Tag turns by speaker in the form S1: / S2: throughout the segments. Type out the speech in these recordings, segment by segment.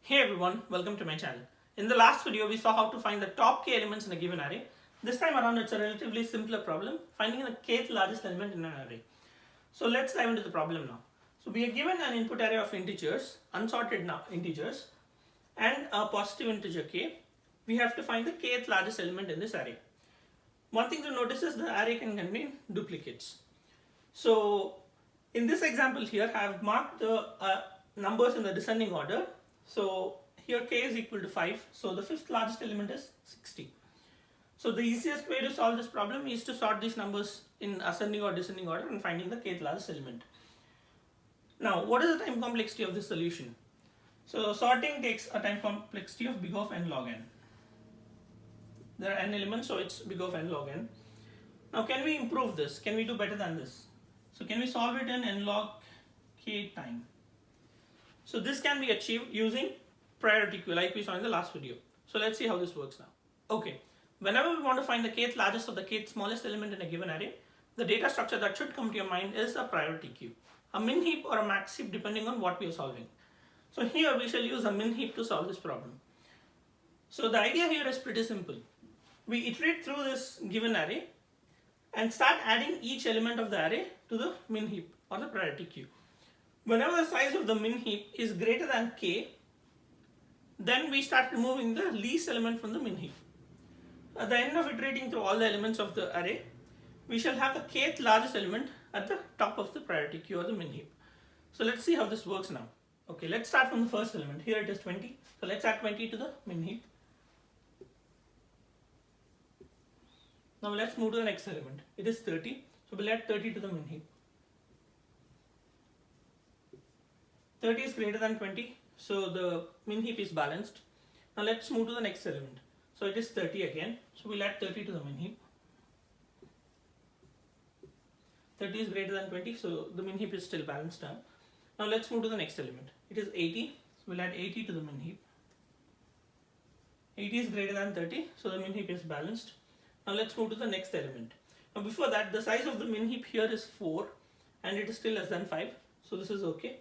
S1: Hey everyone, welcome to my channel. In the last video, we saw how to find the top k elements in a given array. This time around, it's a relatively simpler problem, finding the kth largest element in an array. So let's dive into the problem now. So we are given an input array of integers, unsorted integers, and a positive integer k. We have to find the kth largest element in this array. One thing to notice is the array can contain duplicates. So in this example here, I have marked the numbers in the descending order. So here k is equal to 5, so the fifth largest element is 60. So the easiest way to solve this problem is to sort these numbers in ascending or descending order and finding the kth largest element. Now, what is the time complexity of this solution? So sorting takes a time complexity of big of n log n. There are n elements, so it's big of n log n. Now, can we improve this? Can we do better than this? So can we solve it in n log k time? So this can be achieved using priority queue like we saw in the last video. So let's see how this works now. Okay, whenever we want to find the kth largest or the kth smallest element in a given array, the data structure that should come to your mind is a priority queue, a min heap or a max heap depending on what we are solving. So here we shall use a min heap to solve this problem. So the idea here is pretty simple. We iterate through this given array and start adding each element of the array to the min heap or the priority queue. Whenever the size of the min heap is greater than k, then we start removing the least element from the min heap. At the end of iterating through all the elements of the array, we shall have the kth largest element at the top of the priority queue or the min heap. So let's see how this works now. Okay, let's start from the first element. Here it is 20. So let's add 20 to the min heap. Now let's move to the next element. It is 30. So we'll add 30 to the min heap. 30 is greater than 20, so the min heap is balanced. Now let's move to the next element. So it is 30 again, so we'll add 30 to the min heap. 30 is greater than 20, so the min heap is still balanced now. Now let's move to the next element. It is 80, so we'll add 80 to the min heap. 80 is greater than 30, so the min heap is balanced. Now let's move to the next element. Now before that, the size of the min heap here is 4 and it is still less than 5, so this is okay.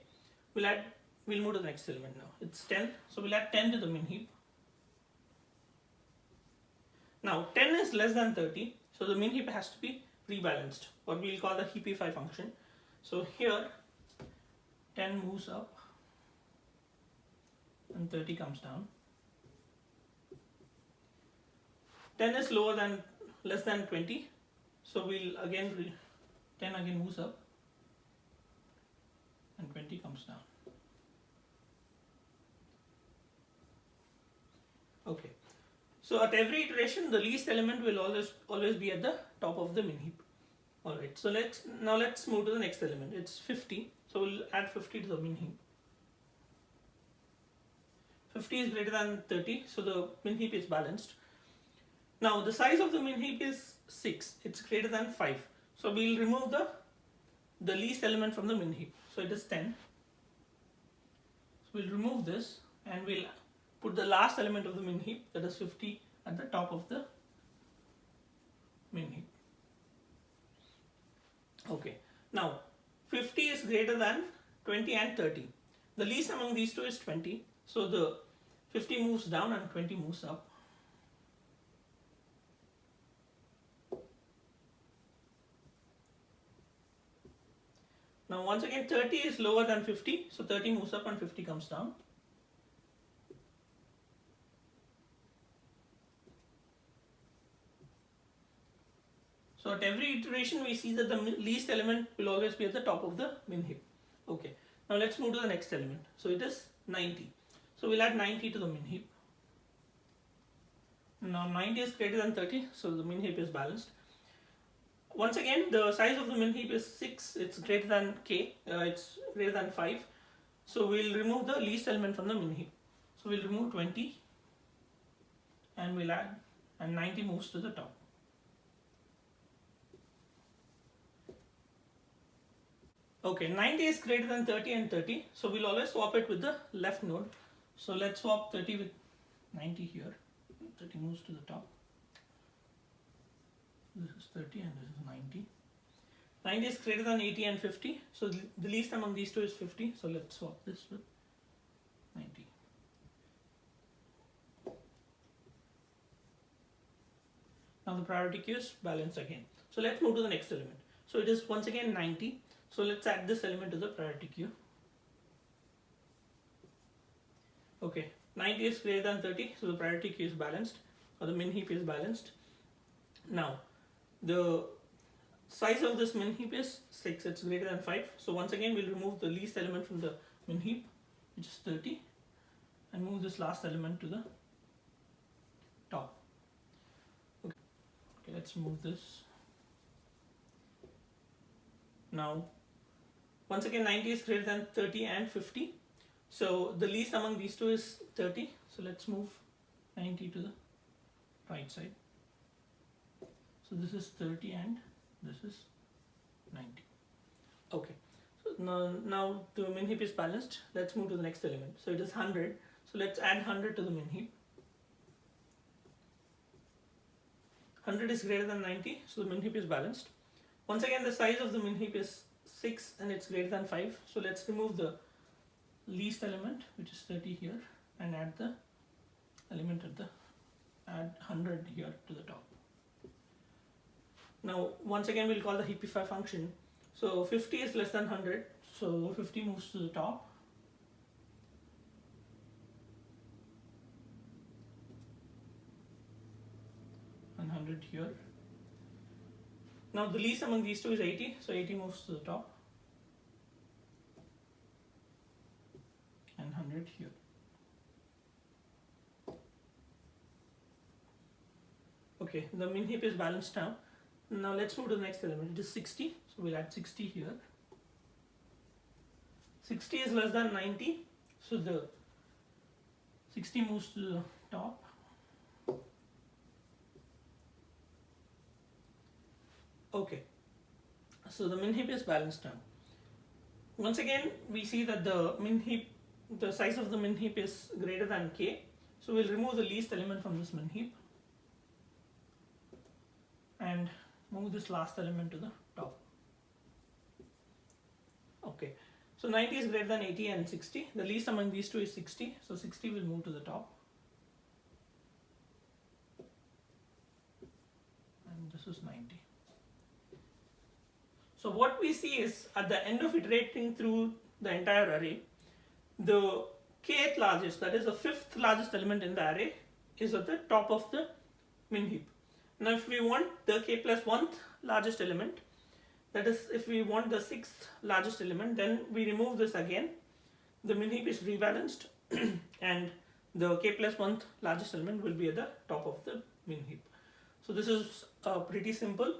S1: We'll move to the next element now. It's 10, so we'll add 10 to the min heap. Now 10 is less than 30, so the min heap has to be rebalanced, what we'll call the 𝐕𝐵 function. So here 10 moves up and 30 comes down. 10 is less than 20, so we'll again 10 again moves up and 20 comes down. Okay, so at every iteration the least element will always be at the top of the min heap. Alright, so let's move to the next element. It's 50, so we'll add 50 to the min heap. 50 is greater than 30, so the min heap is balanced. Now the size of the min heap is 6, it's greater than 5, so we'll remove the least element from the min heap. So it is 10. So we'll remove this and we'll put the last element of the min heap, that is 50, at the top of the min heap. Okay, now 50 is greater than 20 and 30. The least among these two is 20, so the 50 moves down and 20 moves up. Now once again 30 is lower than 50, so 30 moves up and 50 comes down. So at every iteration we see that the least element will always be at the top of the min heap. Okay, now let's move to the next element. So it is 90. So we'll add 90 to the min heap. Now 90 is greater than 30, so the min heap is balanced. Once again, the size of the min heap is 6, it's greater than k, it's greater than 5. So we'll remove the least element from the min heap. So we'll remove 20 and we'll add, and 90 moves to the top. Okay, 90 is greater than 30 and 30, so we'll always swap it with the left node. So let's swap 30 with 90 here, 30 moves to the top. This is 30 and this is 90. 90 is greater than 80 and 50, so the least among these two is 50, so let's swap this with 90. Now the priority queue is balanced again. So let's move to the next element. So it is once again 90. So let's add this element to the priority queue. Okay, 90 is greater than 30, so the priority queue is balanced, or the min heap is balanced. Now, the size of this min heap is 6, it's greater than 5. So once again, we'll remove the least element from the min heap, which is 30, and move this last element to the top. Okay, let's move this. Now, once again, 90 is greater than 30 and 50. So the least among these two is 30. So let's move 90 to the right side. So this is 30 and this is 90. Okay. So now the min heap is balanced. Let's move to the next element. So it is 100. So let's add 100 to the min heap. 100 is greater than 90. So the min heap is balanced. Once again, the size of the min heap is 6 and it's greater than 5. So let's remove the least element, which is 30 here, and add the element at the add 100 here to the top. Now once again we'll call the 𝐕𝐵 function. So 50 is less than 100, so 50 moves to the top. And 100 here. Now the least among these two is 80, so 80 moves to the top. And 100 here. Okay, the min heap is balanced now. Now let's move to the next element. It is 60, so we'll add 60 here. 60 is less than 90, so the 60 moves to the top. Okay, so the min heap is balanced now. Once again, we see that the min heap, the size of the min heap is greater than k, so we'll remove the least element from this min heap and move this last element to the top. Okay, so 90 is greater than 80 and 60. The least among these two is 60, so 60 will move to the top. And this is 90. So what we see is, at the end of iterating through the entire array, the kth largest, that is the 5th largest element in the array, is at the top of the min heap. Now if we want the k plus 1th largest element, that is if we want the 6th largest element, then we remove this again. The min heap is rebalanced and the k plus 1th largest element will be at the top of the min heap. So this is pretty simple.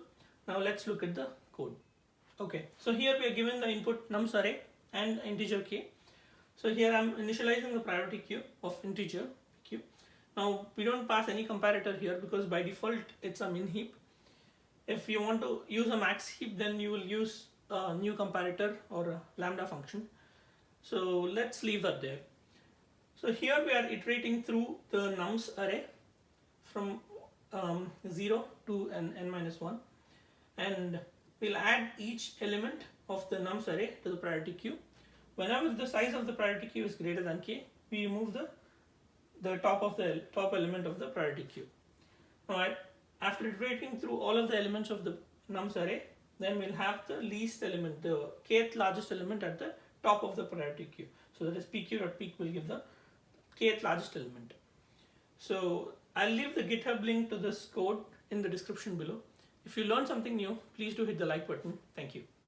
S1: Now let's look at the code. Okay, so here we are given the input nums array and integer k. So here I am initializing the priority queue of integer q. Now we don't pass any comparator here because by default it's a min heap. If you want to use a max heap, then you will use a new comparator or a lambda function. So let's leave that there. So here we are iterating through the nums array from 0 to n-1, and we'll add each element of the nums array to the priority queue. Whenever the size of the priority queue is greater than k, we remove the top element of the priority queue. Alright, after iterating through all of the elements of the nums array, then we'll have the least element, the kth largest element at the top of the priority queue. So that is pq.peak will give the kth largest element. So I'll leave the GitHub link to this code in the description below. If you learned something new, please do hit the like button. Thank you.